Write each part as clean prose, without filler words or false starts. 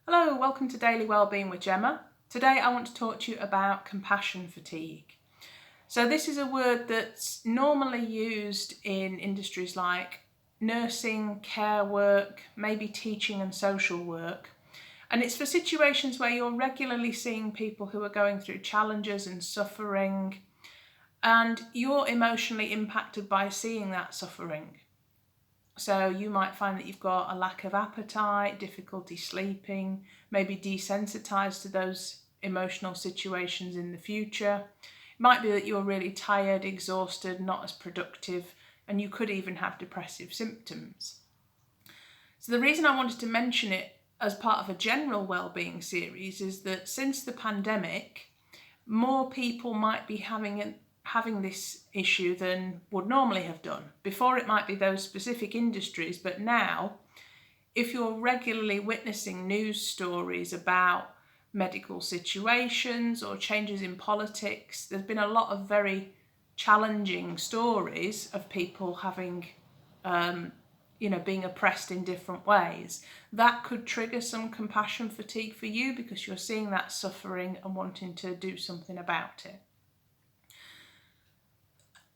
Hello, welcome to Daily Wellbeing with Gemma. Today I want to talk to you about compassion fatigue. So this is a word that's normally used in industries like nursing, care work, maybe teaching and social work. And it's for situations where you're regularly seeing people who are going through challenges and suffering, and you're emotionally impacted by seeing that suffering. So you might find that you've got a lack of appetite, difficulty sleeping, maybe desensitized to those emotional situations in the future. It might be that you're really tired, exhausted, not as productive, and you could even have depressive symptoms. So the reason I wanted to mention it as part of a general wellbeing series is that since the pandemic, more people might be having this issue than would normally have done. Before it might be those specific industries, but now if you're regularly witnessing news stories about medical situations or changes in politics, there's been a lot of very challenging stories of people having being oppressed in different ways. That could trigger some compassion fatigue for you because you're seeing that suffering and wanting to do something about it.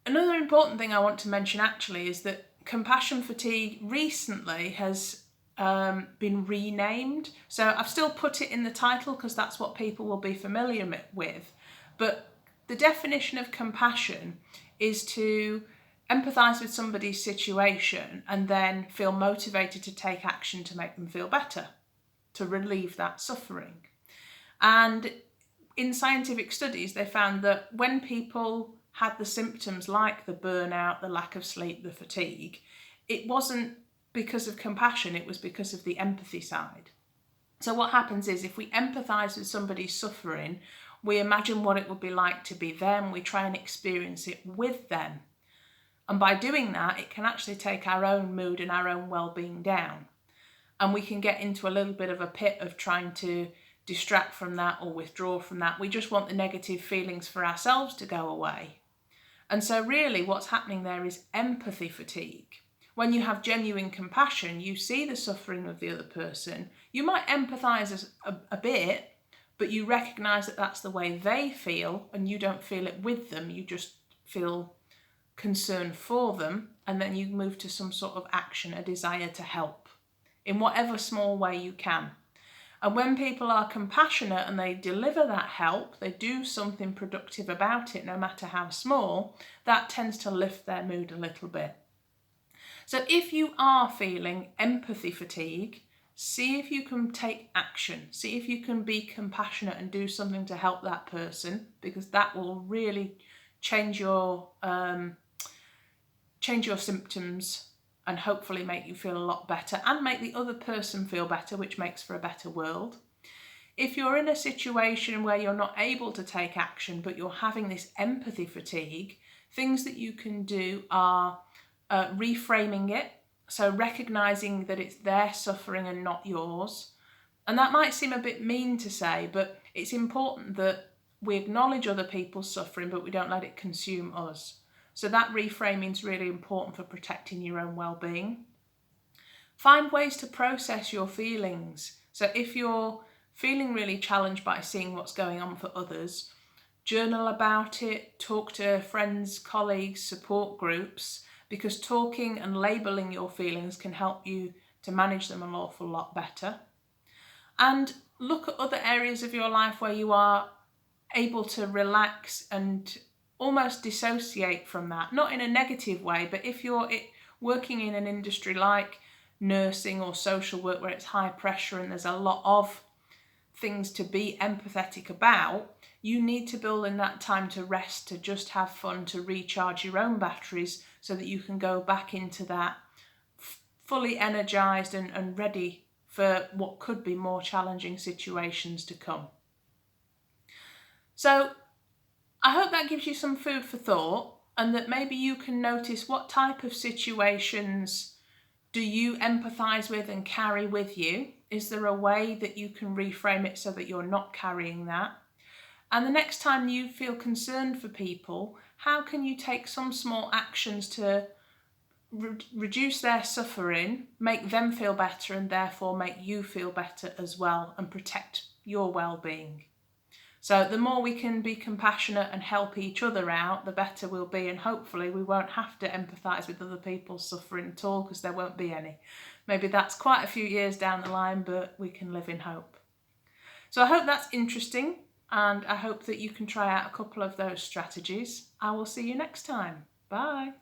Another important thing I want to mention actually is that compassion fatigue recently has been renamed. So I've still put it in the title because that's what people will be familiar with. But the definition of compassion is to empathise with somebody's situation and then feel motivated to take action to make them feel better, to relieve that suffering. And in scientific studies, they found that when people had the symptoms like the burnout, the lack of sleep, the fatigue, it wasn't because of compassion, it was because of the empathy side. So what happens is if we empathise with somebody's suffering, we imagine what it would be like to be them, we try and experience it with them. And by doing that, it can actually take our own mood and our own well-being down. And we can get into a little bit of a pit of trying to distract from that or withdraw from that. We just want the negative feelings for ourselves to go away. And so really what's happening there is empathy fatigue. When you have genuine compassion, you see the suffering of the other person. You might empathise a bit, but you recognise that that's the way they feel and you don't feel it with them. You just feel concern for them, and then you move to some sort of action, a desire to help in whatever small way you can. And when people are compassionate and they deliver that help, they do something productive about it, no matter how small, that tends to lift their mood a little bit. So if you are feeling empathy fatigue, see if you can take action. See if you can be compassionate and do something to help that person, because that will really change your symptoms and hopefully make you feel a lot better and make the other person feel better, which makes for a better world. If you're in a situation where you're not able to take action, but you're having this empathy fatigue, things that you can do are reframing it. So recognizing that it's their suffering and not yours. And that might seem a bit mean to say, but it's important that we acknowledge other people's suffering, but we don't let it consume us. So that reframing is really important for protecting your own well-being. Find ways to process your feelings. So if you're feeling really challenged by seeing what's going on for others, journal about it, talk to friends, colleagues, support groups, because talking and labelling your feelings can help you to manage them an awful lot better. And look at other areas of your life where you are able to relax and almost dissociate from that, not in a negative way, but if you're working in an industry like nursing or social work where it's high pressure and there's a lot of things to be empathetic about, you need to build in that time to rest, to just have fun, to recharge your own batteries so that you can go back into that fully energized and ready for what could be more challenging situations to come. So I hope that gives you some food for thought, and that maybe you can notice what type of situations do you empathise with and carry with you. Is there a way that you can reframe it so that you're not carrying that? And the next time you feel concerned for people, how can you take some small actions to reduce their suffering, make them feel better, and therefore make you feel better as well, and protect your well-being. So the more we can be compassionate and help each other out, the better we'll be, and hopefully we won't have to empathise with other people's suffering at all, because there won't be any. Maybe that's quite a few years down the line, but we can live in hope. So I hope that's interesting, and I hope that you can try out a couple of those strategies. I will see you next time. Bye.